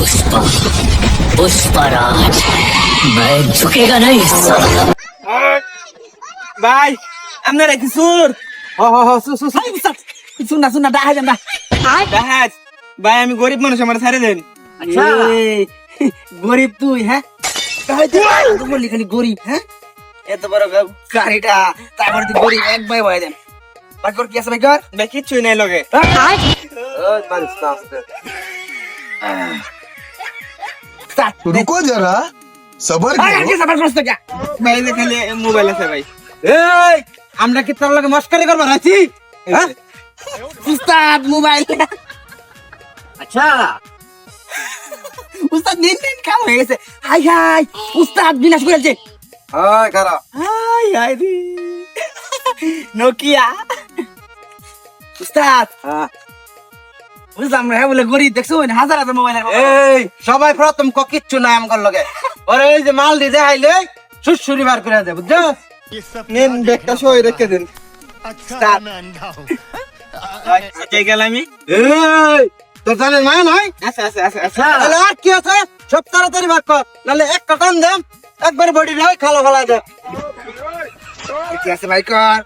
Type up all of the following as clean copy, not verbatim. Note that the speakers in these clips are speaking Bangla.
पुष्पा पुष्पराज मैं झुकेगा नहीं साला। ভাই আপনারা কি সুর শুনা ডাহাজ আমরা ডাহাজ ভাই আমি গরিব মানুষ আমার ছেড়ে দেন। আচ্ছা গরিব তুই হ্যাঁ বললি খালি গরিব হ্যাঁ এত বড় গাড়িটা তারপরে তুই গরিব এক ভাই ভাই দেন বাকর কি আছে বাকর ভাই কিচ্ছুই নাই লগে रुको जरा सबर करो। ভাই খালি মোবাইল আছে ভাই এই আমরা কি তোর লগে মস্কারি করবার আছি হ্যাঁ উস্তাদ মোবাইল अच्छा উস্তাদ নিন নিন কাম হয়ে গেছে হাই হাই উস্তাদ বিনাশ করেছে हाय करा হাই হাই রে নোকিয়া উস্তাদ বুঝলাম রে বলে গরিব দেখছো হাজার হাজার মোবাইল এই সবাই প্রথম ক কিচ্ছু নাই আমগর লগে ওরে এই যে মাল দি দেখাইলে সুসুরি বার করে দে বুঝছো নেন ব্যাগটা সই রেখে দেন উস্তাদ আচ্ছা গেল আমি এই তোর জানেন মা নয় আচ্ছা আচ্ছা আচ্ছা আচ্ছা তাহলে আর কি আছে সব তাড়াতাড়ি বার কর নাহলে এক কাটান দেম একবার বডি নয় খালো ফেলা দে কি আছে ভাই কর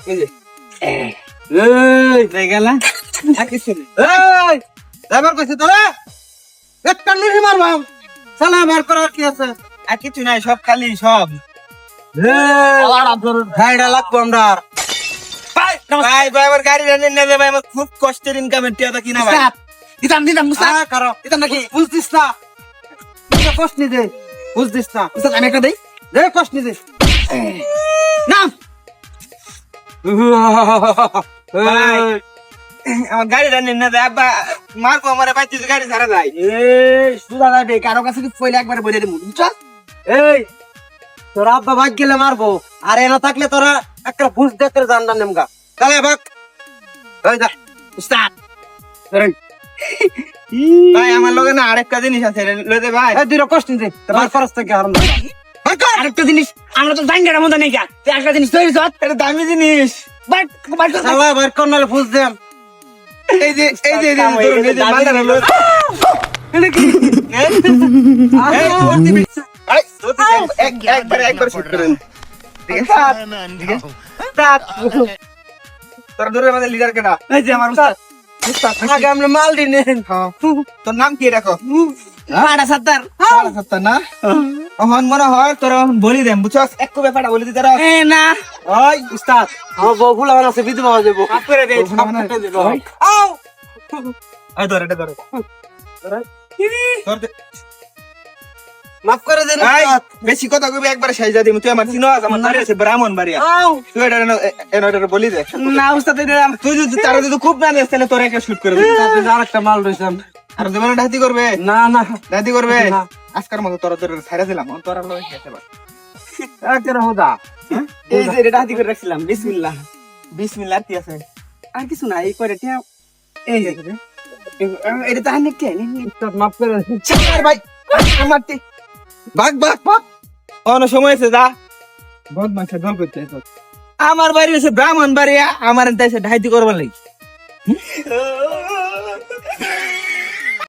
এই যে এই রে গেল আর কিছু নেই এই এবার কইছে তোরা একটা নুরি মারবাম সালা বার করার কি আছে আর কিছু নাই সব খালি সব এই গাড়িটা লাগবো আমরা ভাই ভাই আমার গাড়ি রান্না না ভাই আমার খুব কষ্টের ইনকামের টিয়াটা কিনা ভাই দিতাম দিতাম মুসা করো দিতাম নাকি বুঝতিস না কষ্ট নি দে বুঝতিস না উস্তাদ আমি একটা দেই দে কষ্ট নি দে নাম এই, আমার গাড়ি রান্না না দেয় আব্বা মারবো আমার ভাই তুই গাড়ি ছাড়া যায় এই সুদা দে কারো কাছে কি পয়লা একবার বলে দেবো বুঝছো এই তোরা আব্বা ভাগ গেলে মারবো আর এনা থাকলে তোরা একটা বুঝ দেখতে জানলাম নেমগা তাহলে ভাগ এই যা উস্তাদ এই ভাই আমার লগে না আরেকটা জিনিস আছে লইতে ভাই এই দুইটা কষ্ট নি দে তোমার খরচ থেকে হারাম দে আরেকটা জিনিস আমরা তো জাঙ্গার মতো নেই গা তুই একটা জিনিস তৈরি কর এটা দামি জিনিস বাট বাট শালা বার করনালে বুঝ দেম এই যে ধরুন, এই যে মালটা হলো এটা কি এই তোর দিবি আই তোর দিবি একবার শুট করেন ঠিক আছে উস্তাদ তোর ধরে আমাদের লিডার কেডা এই যে আমার উস্তাদ উস্তাদ আগে আমরা মাল দিনে তোর নাম কি রাখো আড়া সাত্তার সারা সপ্তাহ না এখন মনে হয় তোর বলি দেন বুঝছস একটু ব্যাপারটা বলি দিতে রাখ এ না ওই উস্তাদ আমার বউ ফুলা বানাছে বিধবা হয়ে যাবো কাট করে দে আও এই ধর এটা ধর ধর দে। মাফ করে দেন এই, উস্তাদ বেশি কথা কইবি একবারে সাইজা দিমু তুই আমার চিনো আমার বাড়ি আছে ব্রাহ্মণ বাড়িয়া আও তুই এটা বলি দে না উস্তাদ এটা তুই যদি তারা যদি খুব না দিস তাহলে তোর একটা শুট করে দিবি আরেকটা মাল রইছে আর দেবেন ডাহাতি করবে না না ডাহাতি করবে না। আজকের মতো তোরা তোর ছাড়া দিলাম তোরা লগে খেতে পার একের হোদা এই যে এটা হাতি করে রাখছিলাম বিসমিল্লাহ বিসমিল্লাহ কি আছে আর কিছু না এই করে টিয়া এই যে এটা তো হানি কে উস্তাদ মাফ করে দেন চার ভাই আমার তে ভাগ ভাগ ভাগ অন্য সময় আছে যা বহুত মাংস দল করতে আমার বাড়ি হচ্ছে ব্রাহ্মণ বাড়ি আমার দেশে ঢাইতি করবার লাগি